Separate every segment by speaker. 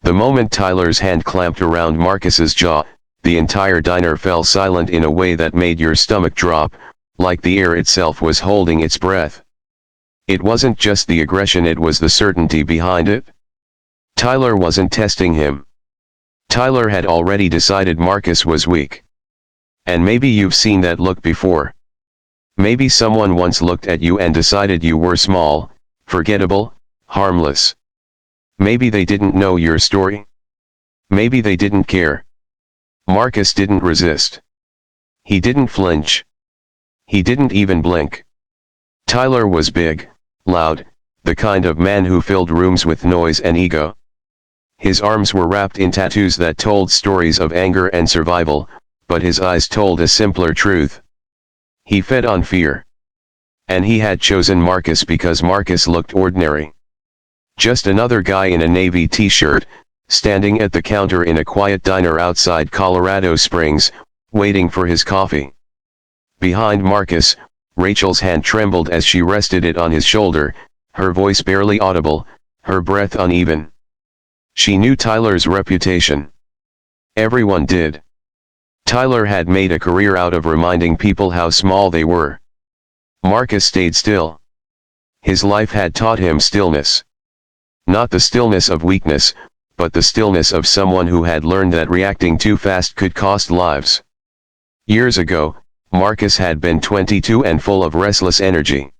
Speaker 1: The moment Tyler's hand clamped around Marcus's jaw, the entire diner fell silent in a way that made your stomach drop, like the air itself was holding its breath. It wasn't just the aggression, it was the certainty behind it. Tyler wasn't testing him. Tyler had already decided Marcus was weak. And maybe you've seen that look before. Maybe someone once looked at you and decided you were small, forgettable, harmless. Maybe they didn't know your story. Maybe they didn't care. Marcus didn't resist. He didn't flinch. He didn't even blink. Tyler was big, loud, the kind of man who filled rooms with noise and ego. His arms were wrapped in tattoos that told stories of anger and survival, but his eyes told a simpler truth. He fed on fear. And he had chosen Marcus because Marcus looked ordinary. Just another guy in a navy t-shirt, standing at the counter in a quiet diner outside Colorado Springs, waiting for his coffee. Behind Marcus, Rachel's hand trembled as she rested it on his shoulder, her voice barely audible, her breath uneven. She knew Tyler's reputation. Everyone did. Tyler had made a career out of reminding people how small they were. Marcus stayed still. His life had taught him stillness. Not the stillness of weakness, but the stillness of someone who had learned that reacting too fast could cost lives. Years ago, Marcus had been 22 and full of restless energy.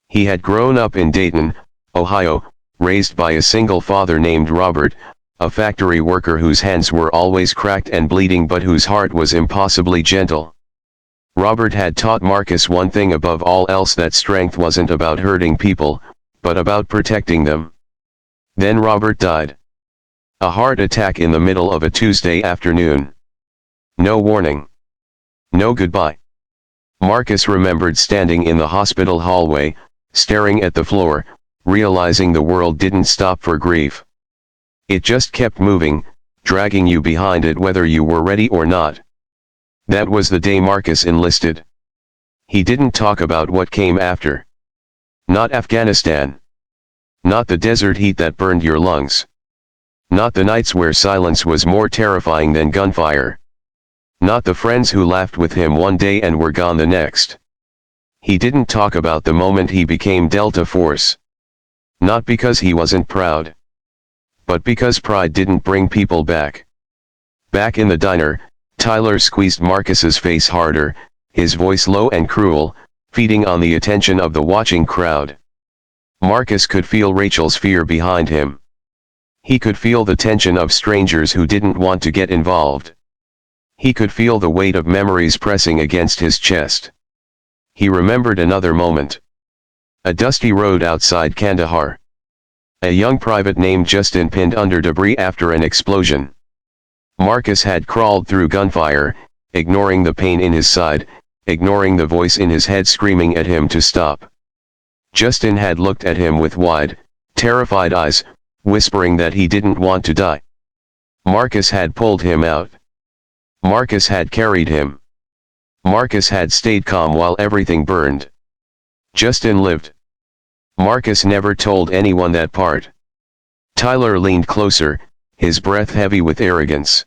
Speaker 1: He had grown up in Dayton, Ohio, raised by a single father named Robert, a factory worker whose hands were always cracked and bleeding but whose heart was impossibly gentle. Robert had taught Marcus one thing above all else, that strength wasn't about hurting people, but about protecting them. Then Robert died. A heart attack in the middle of a Tuesday afternoon. No warning. No goodbye. Marcus remembered standing in the hospital hallway, staring at the floor, realizing the world didn't stop for grief. It just kept moving, dragging you behind it whether you were ready or not. That was the day Marcus enlisted. He didn't talk about what came after. Not Afghanistan. Not the desert heat that burned your lungs. Not the nights where silence was more terrifying than gunfire. Not the friends who laughed with him one day and were gone the next. He didn't talk about the moment he became Delta Force. Not because he wasn't proud. But because pride didn't bring people back. Back in the diner, Tyler squeezed Marcus's face harder, his voice low and cruel, feeding on the attention of the watching crowd. Marcus could feel Rachel's fear behind him. He could feel the tension of strangers who didn't want to get involved. He could feel the weight of memories pressing against his chest. He remembered another moment. A dusty road outside Kandahar. A young private named Justin pinned under debris after an explosion. Marcus had crawled through gunfire, ignoring the pain in his side, ignoring the voice in his head screaming at him to stop. Justin had looked at him with wide, terrified eyes, whispering that he didn't want to die. Marcus had pulled him out. Marcus had carried him. Marcus had stayed calm while everything burned. Justin lived. Marcus never told anyone that part. Tyler leaned closer, his breath heavy with arrogance.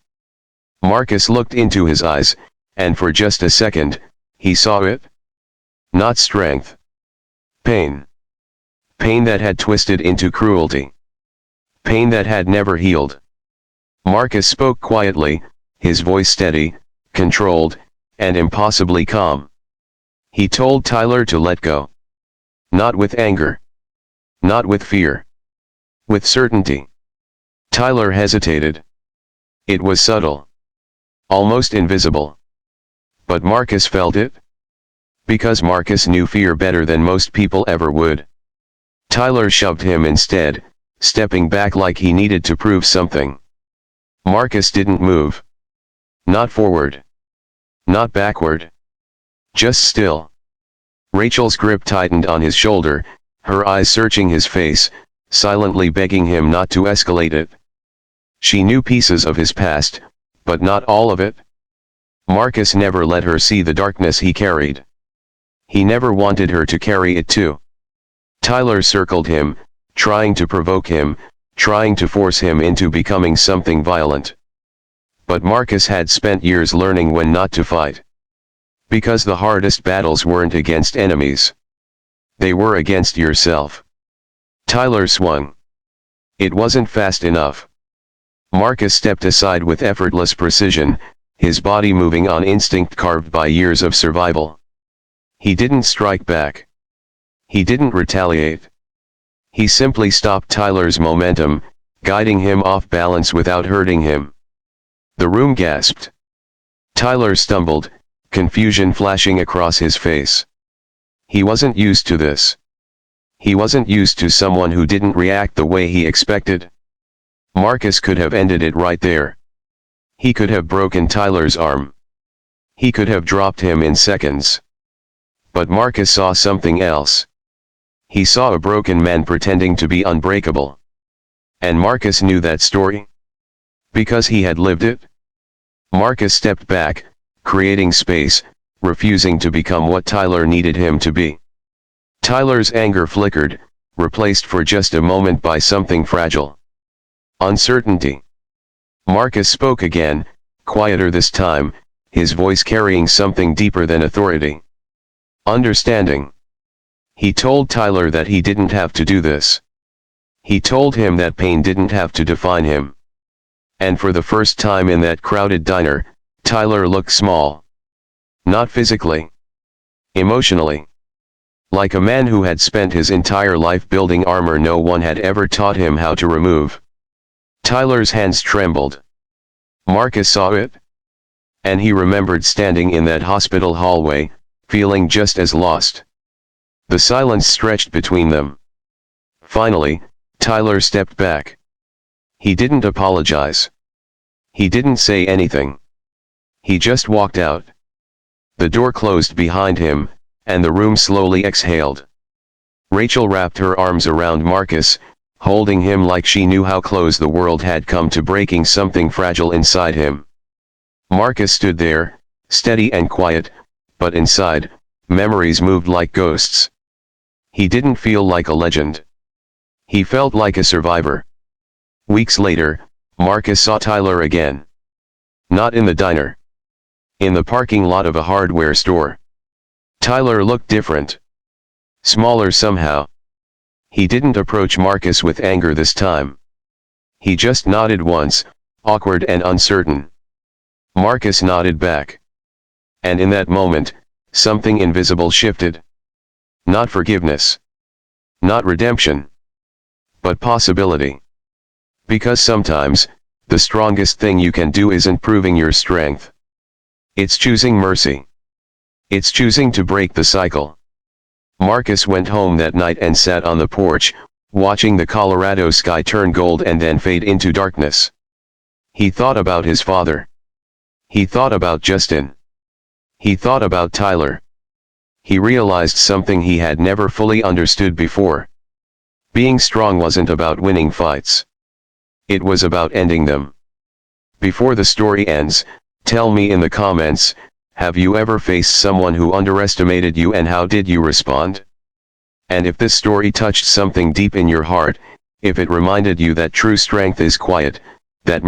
Speaker 1: Marcus looked into his eyes, and for just a second, he saw it. Not strength. Pain. Pain that had twisted into cruelty. Pain that had never healed. Marcus spoke quietly, his voice steady, controlled, and impossibly calm. He told Tyler to let go. Not with anger. Not with fear. With certainty. Tyler hesitated. It was subtle. Almost invisible. But Marcus felt it. Because Marcus knew fear better than most people ever would. Tyler shoved him instead, stepping back like he needed to prove something. Marcus didn't move. Not forward. Not backward. Just still. Rachel's grip tightened on his shoulder, her eyes searching his face, silently begging him not to escalate it. She knew pieces of his past, but not all of it. Marcus never let her see the darkness he carried. He never wanted her to carry it too. Tyler circled him, trying to provoke him, trying to force him into becoming something violent. But Marcus had spent years learning when not to fight. Because the hardest battles weren't against enemies. They were against yourself. Tyler swung. It wasn't fast enough. Marcus stepped aside with effortless precision, his body moving on instinct carved by years of survival. He didn't strike back. He didn't retaliate. He simply stopped Tyler's momentum, guiding him off balance without hurting him. The room gasped. Tyler stumbled, confusion flashing across his face. He wasn't used to this. He wasn't used to someone who didn't react the way he expected. Marcus could have ended it right there. He could have broken Tyler's arm. He could have dropped him in seconds. But Marcus saw something else. He saw a broken man pretending to be unbreakable. And Marcus knew that story. Because he had lived it. Marcus stepped back, creating space, refusing to become what Tyler needed him to be. Tyler's anger flickered, replaced for just a moment by something fragile. Uncertainty. Marcus spoke again, quieter this time, his voice carrying something deeper than authority. Understanding. He told Tyler that he didn't have to do this. He told him that pain didn't have to define him. And for the first time in that crowded diner, Tyler looked small. Not physically. Emotionally. Like a man who had spent his entire life building armor no one had ever taught him how to remove. Tyler's hands trembled. Marcus saw it. And he remembered standing in that hospital hallway, feeling just as lost. The silence stretched between them. Finally, Tyler stepped back. He didn't apologize. He didn't say anything. He just walked out. The door closed behind him, and the room slowly exhaled. Rachel wrapped her arms around Marcus, holding him like she knew how close the world had come to breaking something fragile inside him. Marcus stood there, steady and quiet, but inside, memories moved like ghosts. He didn't feel like a legend. He felt like a survivor. Weeks later, Marcus saw Tyler again. Not in the diner. In the parking lot of a hardware store. Tyler looked different. Smaller somehow. He didn't approach Marcus with anger this time. He just nodded once, awkward and uncertain. Marcus nodded back. And in that moment, something invisible shifted. Not forgiveness. Not redemption. But possibility. Because sometimes, the strongest thing you can do isn't proving your strength. It's choosing mercy. It's choosing to break the cycle. Marcus went home that night and sat on the porch, watching the Colorado sky turn gold and then fade into darkness. He thought about his father. He thought about Justin. He thought about Tyler. He realized something he had never fully understood before. Being strong wasn't about winning fights. It was about ending them. Before the story ends, tell me in the comments, have you ever faced someone who underestimated you and how did you respond? And if this story touched something deep in your heart, if it reminded you that true strength is quiet, that